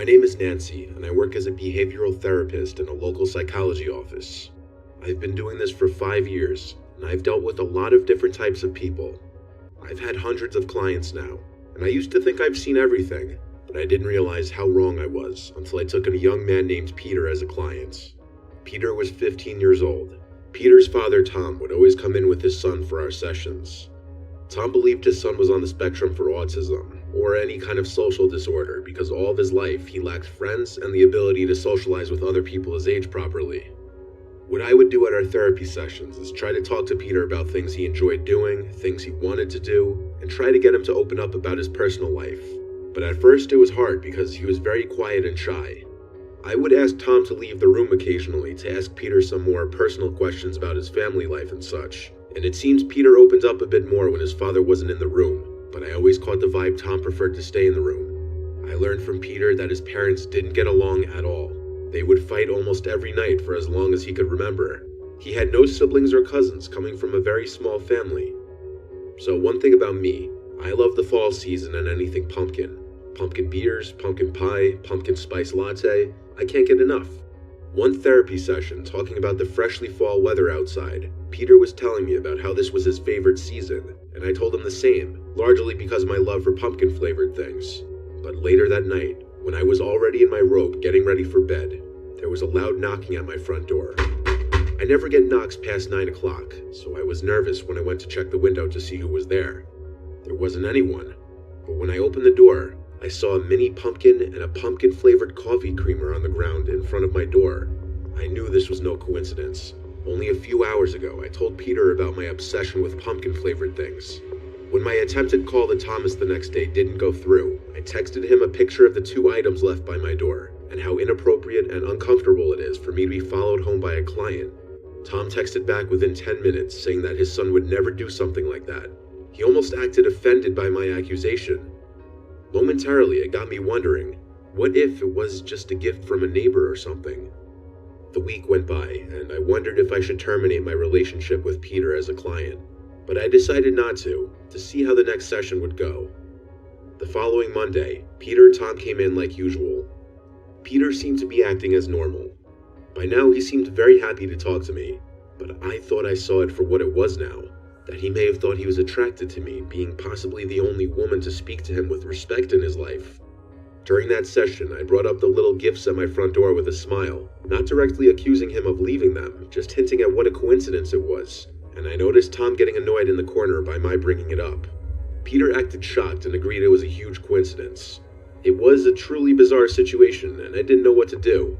My name is Nancy, and I work as a behavioral therapist in a local psychology office. I've been doing this for 5 years, and I've dealt with a lot of different types of people. I've had hundreds of clients now, and I used to think I've seen everything, but I didn't realize how wrong I was until I took a young man named Peter as a client. Peter was 15 years old. Peter's father, Tom, would always come in with his son for our sessions. Tom believed his son was on the spectrum for autism, or any kind of social disorder, because all of his life he lacked friends and the ability to socialize with other people his age properly. What I would do at our therapy sessions is try to talk to Peter about things he enjoyed doing, things he wanted to do, and try to get him to open up about his personal life. But at first it was hard because he was very quiet and shy. I would ask Tom to leave the room occasionally to ask Peter some more personal questions about his family life and such, and it seems Peter opened up a bit more when his father wasn't in the room, but I always caught the vibe Tom preferred to stay in the room. I learned from Peter that his parents didn't get along at all. They would fight almost every night for as long as he could remember. He had no siblings or cousins, coming from a very small family. So one thing about me, I love the fall season and anything pumpkin. Pumpkin beers, pumpkin pie, pumpkin spice latte, I can't get enough. One therapy session talking about the freshly fall weather outside, Peter was telling me about how this was his favorite season, and I told him the same, largely because of my love for pumpkin flavored things. But later that night, when I was already in my robe getting ready for bed, there was a loud knocking at my front door. I never get knocks past 9 o'clock, so I was nervous when I went to check the window to see who was there. There wasn't anyone, but when I opened the door, I saw a mini pumpkin and a pumpkin-flavored coffee creamer on the ground in front of my door. I knew this was no coincidence. Only a few hours ago, I told Peter about my obsession with pumpkin-flavored things. When my attempted call to Thomas the next day didn't go through, I texted him a picture of the 2 items left by my door, and how inappropriate and uncomfortable it is for me to be followed home by a client. Tom texted back within 10 minutes, saying that his son would never do something like that. He almost acted offended by my accusation. Momentarily, it got me wondering, what if it was just a gift from a neighbor or something? The week went by, and I wondered if I should terminate my relationship with Peter as a client. But I decided not to see how the next session would go. The following Monday, Peter and Tom came in like usual. Peter seemed to be acting as normal. By now, he seemed very happy to talk to me, but I thought I saw it for what it was now. That he may have thought he was attracted to me, being possibly the only woman to speak to him with respect in his life. During that session, I brought up the little gifts at my front door with a smile, not directly accusing him of leaving them, just hinting at what a coincidence it was, and I noticed Tom getting annoyed in the corner by my bringing it up. Peter acted shocked and agreed it was a huge coincidence. It was a truly bizarre situation, and I didn't know what to do.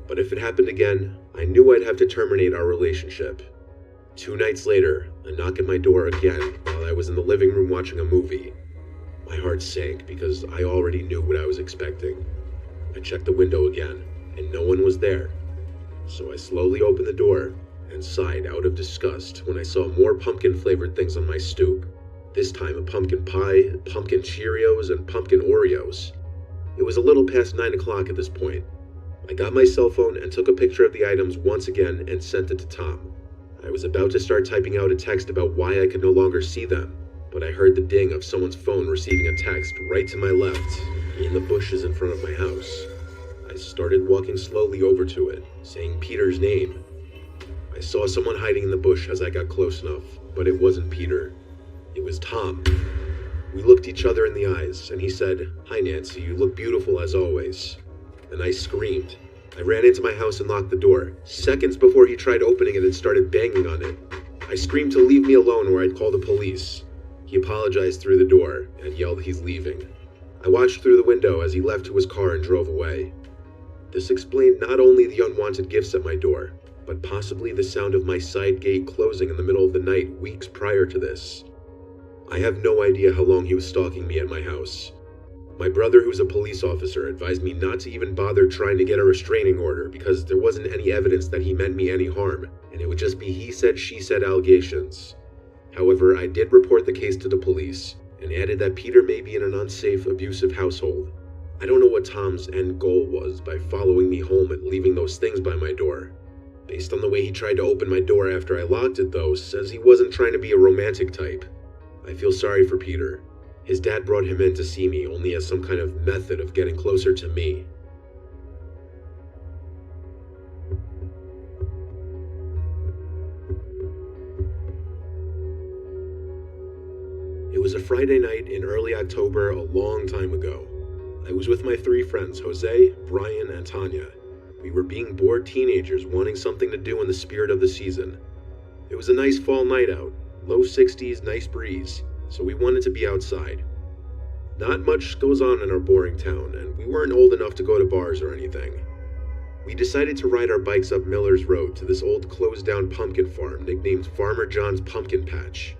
But if it happened again, I knew I'd have to terminate our relationship. 2 nights later, a knock at my door again while I was in the living room watching a movie. My heart sank because I already knew what I was expecting. I checked the window again, and no one was there. So I slowly opened the door and sighed out of disgust when I saw more pumpkin-flavored things on my stoop. This time a pumpkin pie, pumpkin Cheerios, and pumpkin Oreos. It was a little past 9 o'clock at this point. I got my cell phone and took a picture of the items once again and sent it to Tom. I was about to start typing out a text about why I could no longer see them, but I heard the ding of someone's phone receiving a text right to my left, in the bushes in front of my house. I started walking slowly over to it, saying Peter's name. I saw someone hiding in the bush as I got close enough, but it wasn't Peter. It was Tom. We looked each other in the eyes, and he said, "Hi Nancy, you look beautiful as always." And I screamed. I ran into my house and locked the door, seconds before he tried opening it and started banging on it. I screamed to leave me alone or I'd call the police. He apologized through the door and yelled he's leaving. I watched through the window as he left to his car and drove away. This explained not only the unwanted gifts at my door, but possibly the sound of my side gate closing in the middle of the night weeks prior to this. I have no idea how long he was stalking me at my house. My brother, who's a police officer, advised me not to even bother trying to get a restraining order because there wasn't any evidence that he meant me any harm, and it would just be he said, she said allegations. However, I did report the case to the police, and added that Peter may be in an unsafe, abusive household. I don't know what Tom's end goal was by following me home and leaving those things by my door. Based on the way he tried to open my door after I locked it, though, says he wasn't trying to be a romantic type. I feel sorry for Peter. His dad brought him in to see me only as some kind of method of getting closer to me. was a Friday night in early October a long time ago. I was with my 3 friends, Jose, Brian, and Tanya. We were being bored teenagers wanting something to do in the spirit of the season. It was a nice fall night out, low 60s, nice breeze, so we wanted to be outside. Not much goes on in our boring town, and we weren't old enough to go to bars or anything. We decided to ride our bikes up Miller's Road to this old closed-down pumpkin farm nicknamed Farmer John's Pumpkin Patch.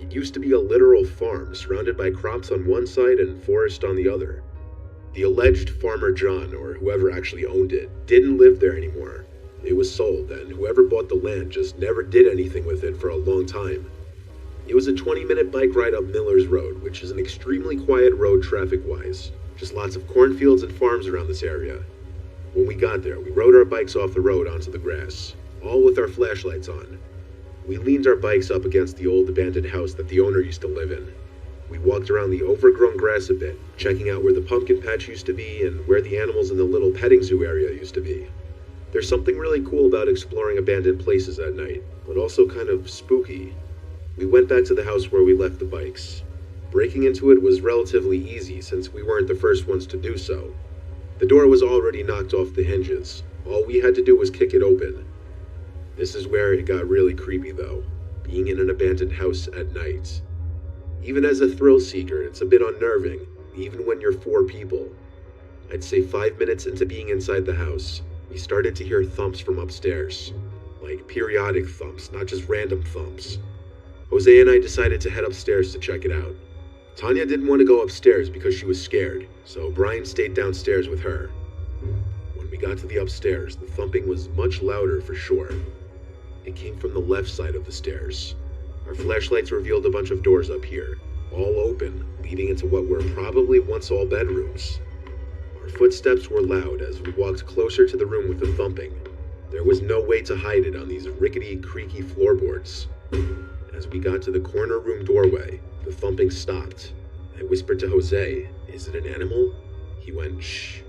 It used to be a literal farm surrounded by crops on one side and forest on the other. The alleged Farmer John, or whoever actually owned it, didn't live there anymore. It was sold, and whoever bought the land just never did anything with it for a long time. It was a 20-minute bike ride up Miller's Road, which is an extremely quiet road traffic-wise. Just lots of cornfields and farms around this area. When we got there, we rode our bikes off the road onto the grass, all with our flashlights on. We leaned our bikes up against the old abandoned house that the owner used to live in. We walked around the overgrown grass a bit, checking out where the pumpkin patch used to be and where the animals in the little petting zoo area used to be. There's something really cool about exploring abandoned places at night, but also kind of spooky. We went back to the house where we left the bikes. Breaking into it was relatively easy since we weren't the first ones to do so. The door was already knocked off the hinges. All we had to do was kick it open. This is where it got really creepy though, being in an abandoned house at night. Even as a thrill seeker, it's a bit unnerving, even when you're 4 people. I'd say 5 minutes into being inside the house, we started to hear thumps from upstairs. Like periodic thumps, not just random thumps. Jose and I decided to head upstairs to check it out. Tanya didn't want to go upstairs because she was scared, so Brian stayed downstairs with her. When we got to the upstairs, the thumping was much louder for sure. It came from the left side of the stairs. Our flashlights revealed a bunch of doors up here, all open, leading into what were probably once all bedrooms. Our footsteps were loud as we walked closer to the room with the thumping. There was no way to hide it on these rickety, creaky floorboards. As we got to the corner room doorway, the thumping stopped. I whispered to Jose, "Is it an animal?" He went, "Shh."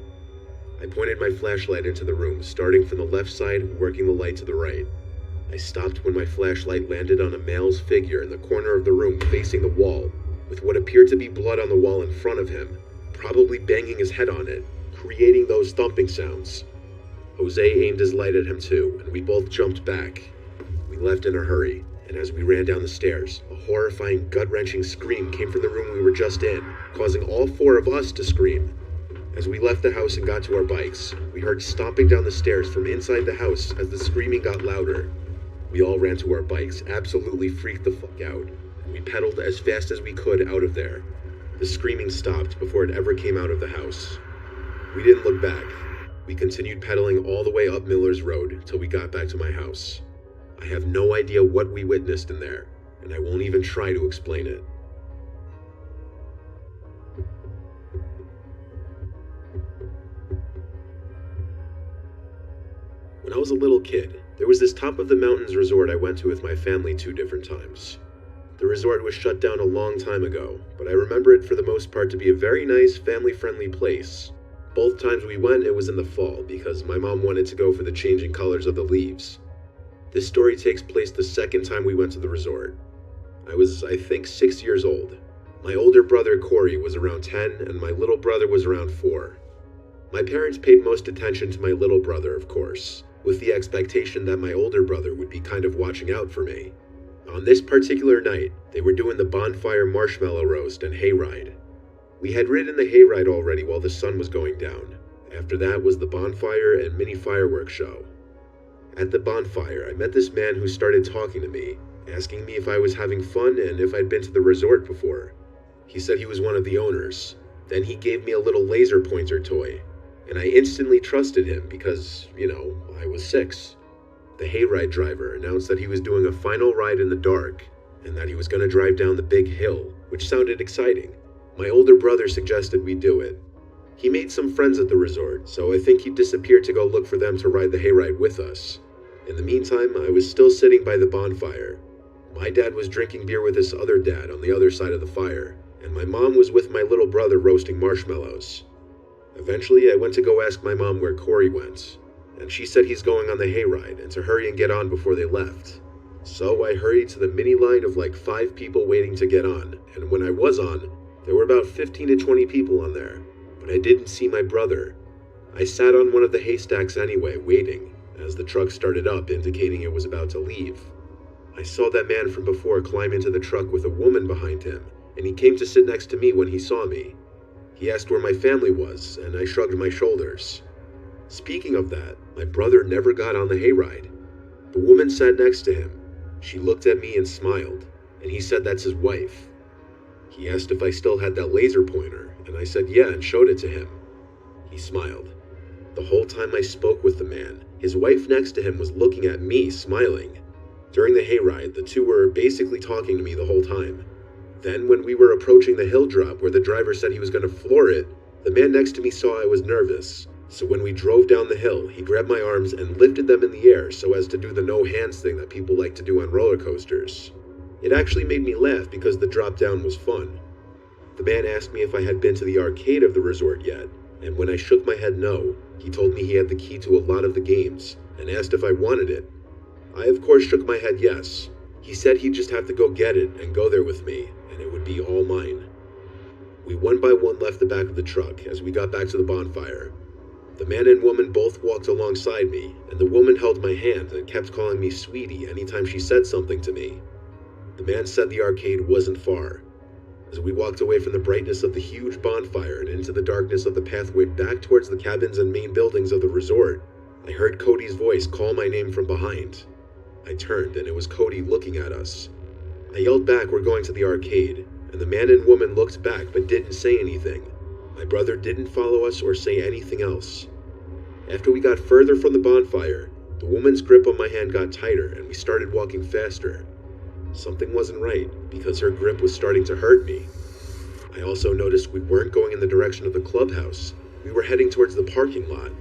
I pointed my flashlight into the room, starting from the left side, working the light to the right. I stopped when my flashlight landed on a male's figure in the corner of the room facing the wall, with what appeared to be blood on the wall in front of him, probably banging his head on it, creating those thumping sounds. Jose aimed his light at him too, and we both jumped back. We left in a hurry, and as we ran down the stairs, a horrifying, gut-wrenching scream came from the room we were just in, causing all 4 of us to scream. As we left the house and got to our bikes, we heard stomping down the stairs from inside the house as the screaming got louder. We all ran to our bikes, absolutely freaked the fuck out, and we pedaled as fast as we could out of there. The screaming stopped before it ever came out of the house. We didn't look back. We continued pedaling all the way up Miller's Road till we got back to my house. I have no idea what we witnessed in there, and I won't even try to explain it. When I was a little kid, there was this top of the mountains resort I went to with my family 2 different times. The resort was shut down a long time ago, but I remember it for the most part to be a very nice, family-friendly place. Both times we went, it was in the fall because my mom wanted to go for the changing colors of the leaves. This story takes place the second time we went to the resort. I was, I think, 6 years old. My older brother Corey was around 10 and my little brother was around 4. My parents paid most attention to my little brother, of course, with the expectation that my older brother would be kind of watching out for me. On this particular night, they were doing the bonfire marshmallow roast and hayride. We had ridden the hayride already while the sun was going down. After that was the bonfire and mini fireworks show. At the bonfire, I met this man who started talking to me, asking me if I was having fun and if I'd been to the resort before. He said he was one of the owners. Then he gave me a little laser pointer toy, and I instantly trusted him because, I was 6. The hayride driver announced that he was doing a final ride in the dark, and that he was going to drive down the big hill, which sounded exciting. My older brother suggested we do it. He made some friends at the resort, so I think he disappeared to go look for them to ride the hayride with us. In the meantime, I was still sitting by the bonfire. My dad was drinking beer with his other dad on the other side of the fire, and my mom was with my little brother roasting marshmallows. Eventually, I went to go ask my mom where Corey went, and she said he's going on the hayride and to hurry and get on before they left. So I hurried to the mini line of like 5 people waiting to get on, and when I was on, there were about 15 to 20 people on there, but I didn't see my brother. I sat on one of the haystacks anyway, waiting, as the truck started up, indicating it was about to leave. I saw that man from before climb into the truck with a woman behind him, and he came to sit next to me when he saw me. He asked where my family was, and I shrugged my shoulders. Speaking of that, my brother never got on the hayride. The woman sat next to him. She looked at me and smiled, and he said that's his wife. He asked if I still had that laser pointer, and I said yeah and showed it to him. He smiled. The whole time I spoke with the man, his wife next to him was looking at me, smiling. During the hayride, the two were basically talking to me the whole time. Then, when we were approaching the hill drop where the driver said he was going to floor it, the man next to me saw I was nervous. So when we drove down the hill, he grabbed my arms and lifted them in the air so as to do the no hands thing that people like to do on roller coasters. It actually made me laugh because the drop down was fun. The man asked me if I had been to the arcade of the resort yet, and when I shook my head no, he told me he had the key to a lot of the games and asked if I wanted it. I of course shook my head yes. He said he'd just have to go get it and go there with me, and it would be all mine. We one by one left the back of the truck as we got back to the bonfire. The man and woman both walked alongside me, and the woman held my hand and kept calling me sweetie anytime she said something to me. The man said the arcade wasn't far. As we walked away from the brightness of the huge bonfire and into the darkness of the pathway back towards the cabins and main buildings of the resort, I heard Cody's voice call my name from behind. I turned, and it was Cody looking at us. I yelled back, "We're going to the arcade," and the man and woman looked back but didn't say anything. My brother didn't follow us or say anything else. After we got further from the bonfire, the woman's grip on my hand got tighter and we started walking faster. Something wasn't right because her grip was starting to hurt me. I also noticed we weren't going in the direction of the clubhouse. We were heading towards the parking lot.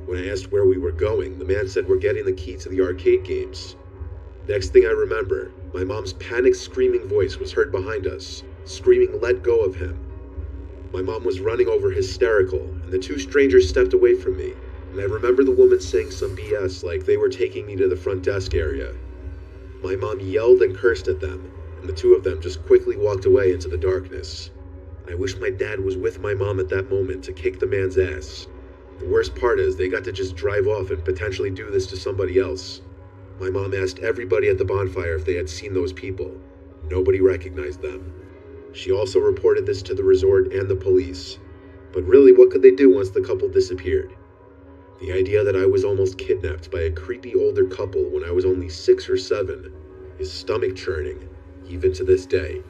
When I asked where we were going, the man said we're getting the key to the arcade games. Next thing I remember, my mom's panicked screaming voice was heard behind us, screaming, "Let go of him." My mom was running over hysterical, and the two strangers stepped away from me, and I remember the woman saying some BS like they were taking me to the front desk area. My mom yelled and cursed at them, and the two of them just quickly walked away into the darkness. I wish my dad was with my mom at that moment to kick the man's ass. The worst part is they got to just drive off and potentially do this to somebody else. My mom asked everybody at the bonfire if they had seen those people. Nobody recognized them. She also reported this to the resort and the police. But really, what could they do once the couple disappeared? The idea that I was almost kidnapped by a creepy older couple when I was only 6 or 7 is stomach churning, even to this day.